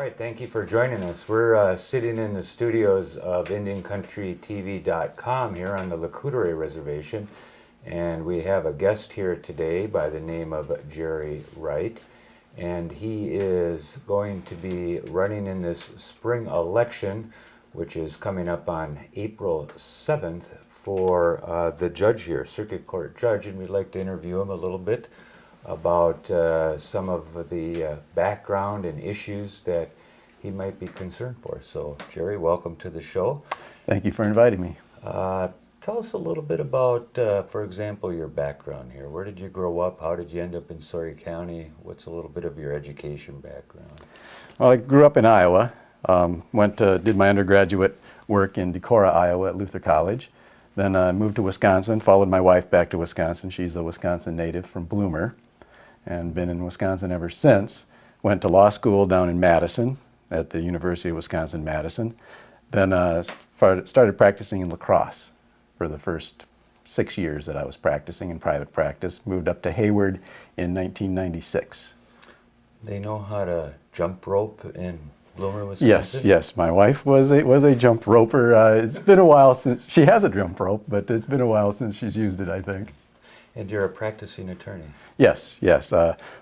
right, thank you for joining us. We're sitting in the studios of IndianCountryTV.com here on the Lac Courte Oreilles Reservation, and we have a guest here today by the name of Jerry Wright, and he is going to be running in this spring election, which is coming up on April 7th for the judge here, Circuit Court Judge, and we'd like to interview him a little bit about some of the background and issues that he might be concerned for. So, Jerry, welcome to the show. Thank you for inviting me. Tell us a little bit about, for example, your background here. Where did you grow up? How did you end up in Sawyer County? What's a little bit of your education background? Well, I grew up in Iowa. Did my undergraduate work in Decorah, Iowa at Luther College. Then moved to Wisconsin, followed my wife back to Wisconsin. She's a Wisconsin native from Bloomer, and been in Wisconsin ever since. Went to law school down in Madison at the University of Wisconsin-Madison. Then started practicing in La Crosse for the first 6 years that I was practicing in private practice. Moved up to Hayward in 1996. They know how to jump rope in Bloomer, Wisconsin? Yes. My wife was a jump roper. It's been a while since she has a jump rope, but it's been a while since she's used it, I think. And you're a practicing attorney? Yes.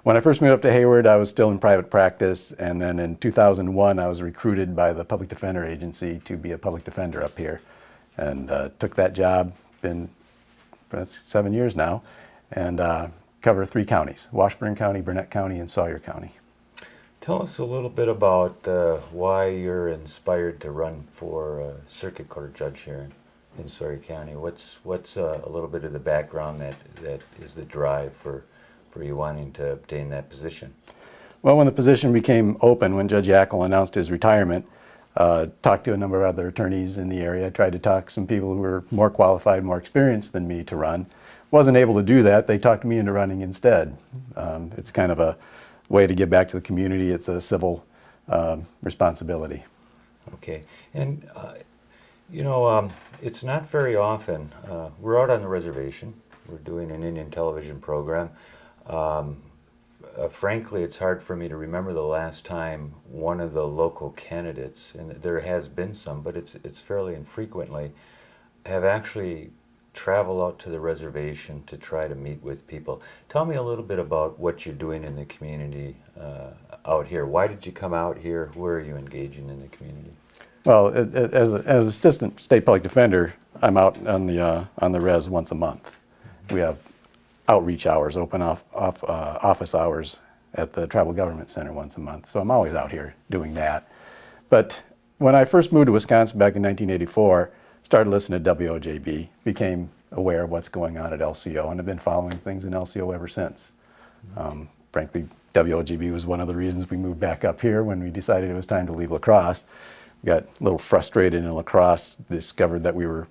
When I first moved up to Hayward, I was still in private practice, and then in 2001, I was recruited by the Public Defender Agency to be a public defender up here, and took that job. That's 7 years now, and cover 3 counties: Washburn County, Burnett County, and Sawyer County. Tell us a little bit about why you're inspired to run for Circuit Court Judge here in Sawyer County. What's a little bit of the background that is the drive for you wanting to obtain that position? Well, when the position became open, when Judge Yackel announced his retirement, talked to a number of other attorneys in the area, tried to talk to some people who were more qualified, more experienced than me to run. Wasn't able to do that. They talked me into running instead. It's kind of a way to give back to the community. It's a civil responsibility. Okay, and it's not very often. We're out on the reservation. We're doing an Indian television program. Frankly, it's hard for me to remember the last time one of the local candidates, and there has been some, but it's fairly infrequently, have actually travel out to the reservation to try to meet with people. Tell me a little bit about what you're doing in the community out here. Why did you come out here? Where are you engaging in the community? Well, as assistant state public defender, I'm out on the res once a month. We have outreach hours, open office hours at the Tribal Government Center once a month. So I'm always out here doing that. But when I first moved to Wisconsin back in 1984, started listening to WOJB, became aware of what's going on at LCO, and have been following things in LCO ever since. Frankly, WOJB was one of the reasons we moved back up here when we decided it was time to leave La Crosse. Got a little frustrated in La Crosse, discovered that we were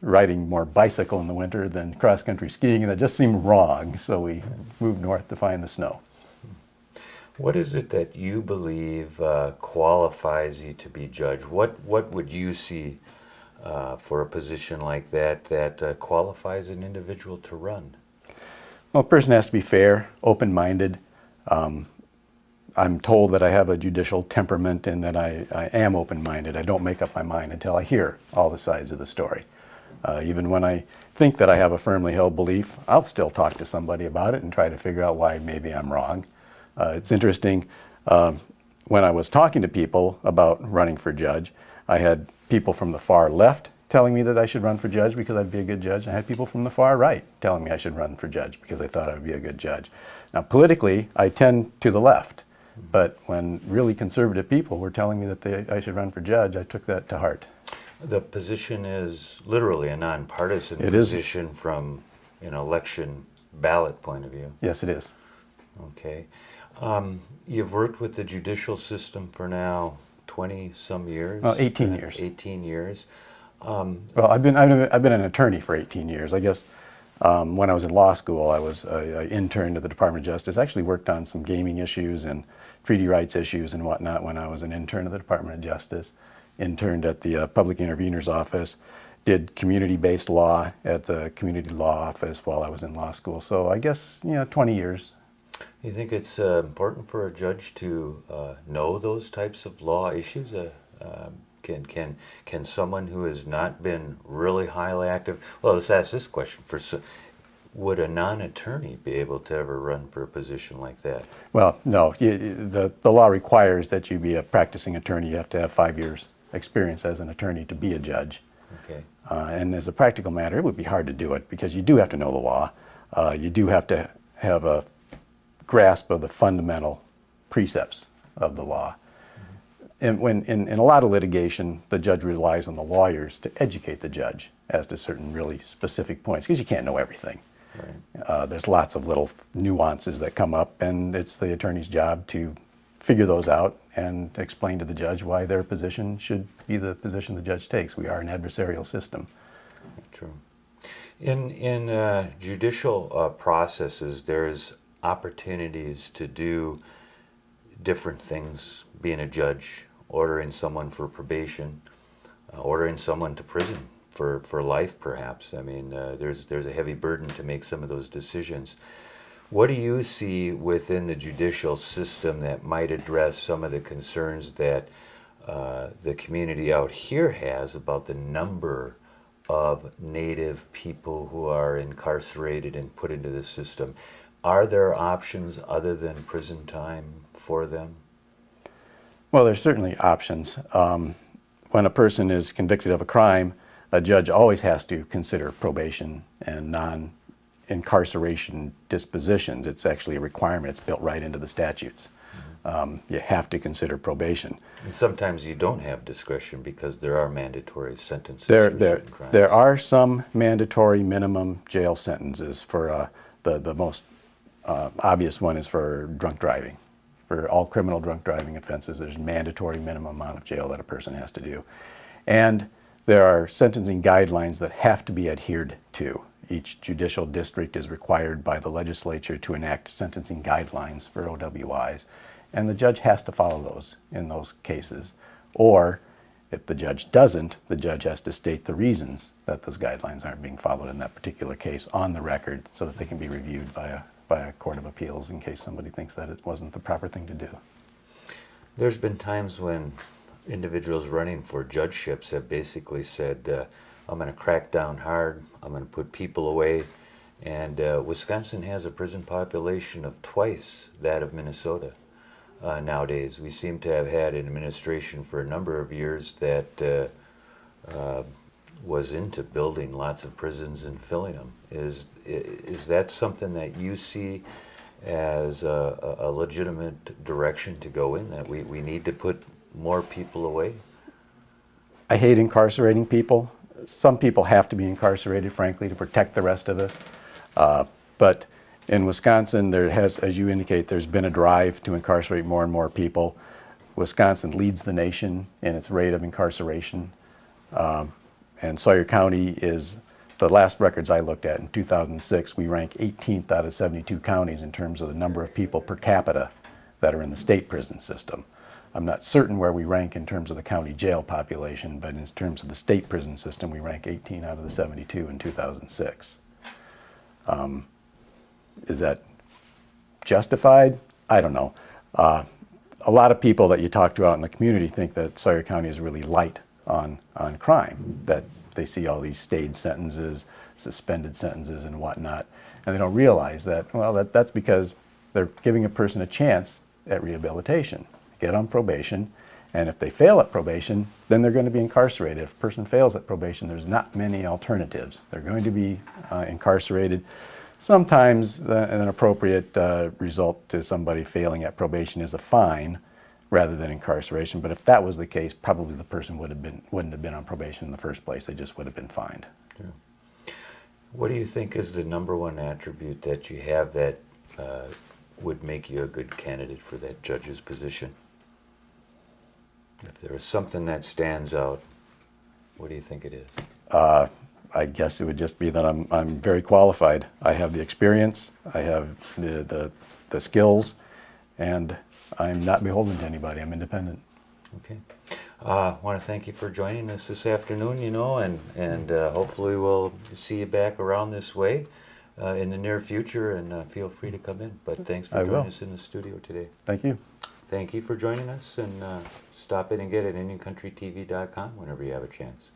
riding more bicycle in the winter than cross-country skiing, and that just seemed wrong, so we moved north to find the snow. What is it that you believe qualifies you to be judge? What would you see for a position like that qualifies an individual to run? Well, a person has to be fair, open-minded. I'm told that I have a judicial temperament and that I am open-minded. I don't make up my mind until I hear all the sides of the story. Even when I think that I have a firmly held belief, I'll still talk to somebody about it and try to figure out why maybe I'm wrong. It's interesting, when I was talking to people about running for judge, I had people from the far left telling me that I should run for judge because I'd be a good judge. I had people from the far right telling me I should run for judge because I thought I would be a good judge. Now, politically, I tend to the left, but when really conservative people were telling me that I should run for judge, I took that to heart. The position is literally a nonpartisan position from an election ballot point of view. Yes, it is. Okay. You've worked with the judicial system for now 20-some years? 18 years. 18 years. Well, I've been an attorney for 18 years. I guess when I was in law school, I was an intern to the Department of Justice. I actually worked on some gaming issues and treaty rights issues and whatnot when I was an intern to the Department of Justice. Interned at the Public Intervener's Office, did community-based law at the Community Law Office while I was in law school. So I guess, 20 years. You think it's important for a judge to know those types of law issues? Can someone who has not been really highly active? Well, let's ask this question: would a non-attorney be able to ever run for a position like that? Well, no. The law requires that you be a practicing attorney. You have to have 5 years experience as an attorney to be a judge. Okay. And as a practical matter, it would be hard to do it because you do have to know the law. You do have to have a grasp of the fundamental precepts of the law. And when in a lot of litigation, the judge relies on the lawyers to educate the judge as to certain really specific points because you can't know everything. Right. There's lots of little nuances that come up, and it's the attorney's job to figure those out and explain to the judge why their position should be the position the judge takes. We are an adversarial system. True. In judicial processes, there's opportunities to do different things. Being a judge, ordering someone for probation, ordering someone to prison for life, perhaps. I mean, there's a heavy burden to make some of those decisions. What do you see within the judicial system that might address some of the concerns that the community out here has about the number of Native people who are incarcerated and put into the system? Are there options other than prison time for them? Well, there's certainly options. When a person is convicted of a crime, a judge always has to consider probation and non-incarceration dispositions. It's actually a requirement. It's built right into the statutes. You have to consider probation. And sometimes you don't have discretion because there are mandatory sentences for certain crimes. There are some mandatory minimum jail sentences for the most obvious one is for drunk driving. For all criminal drunk driving offenses, there's mandatory minimum amount of jail that a person has to do. And there are sentencing guidelines that have to be adhered to. Each judicial district is required by the legislature to enact sentencing guidelines for OWIs, and the judge has to follow those in those cases. Or if the judge doesn't, the judge has to state the reasons that those guidelines aren't being followed in that particular case on the record so that they can be reviewed by a court of appeals in case somebody thinks that it wasn't the proper thing to do. There's been times when individuals running for judgeships have basically said, I'm going to crack down hard, I'm going to put people away, and Wisconsin has a prison population of twice that of Minnesota nowadays. We seem to have had an administration for a number of years that was into building lots of prisons and filling them. Is that something that you see as a legitimate direction to go in, that we need to put more people away? I hate incarcerating people. Some people have to be incarcerated, frankly, to protect the rest of us. But in Wisconsin, there has, as you indicate, there's been a drive to incarcerate more and more people. Wisconsin leads the nation in its rate of incarceration. And Sawyer County is, the last records I looked at in 2006, we rank 18th out of 72 counties in terms of the number of people per capita that are in the state prison system. I'm not certain where we rank in terms of the county jail population, but in terms of the state prison system, we rank 18 out of the 72 in 2006. Is that justified? I don't know. A lot of people that you talk to out in the community think that Sawyer County is really light on crime, that they see all these stayed sentences, suspended sentences and whatnot, and they don't realize that, well, that's because they're giving a person a chance at rehabilitation. Get on probation, and if they fail at probation, then they're going to be incarcerated. If a person fails at probation, there's not many alternatives. They're going to be incarcerated. Sometimes an appropriate result to somebody failing at probation is a fine rather than incarceration, but if that was the case, probably the person wouldn't have been on probation in the first place. They just would have been fined. Yeah. What do you think is the number one attribute that you have that would make you a good candidate for that judge's position? If there is something that stands out, what do you think it is? I guess it would just be that I'm very qualified. I have the experience, I have the skills, and I'm not beholden to anybody. I'm independent. Okay. I want to thank you for joining us this afternoon, and hopefully we'll see you back around this way in the near future, and feel free to come in. But thanks for I joining will. us in the studio today. Thank you. Thank you for joining us, and stop in and get it at IndianCountryTV.com whenever you have a chance.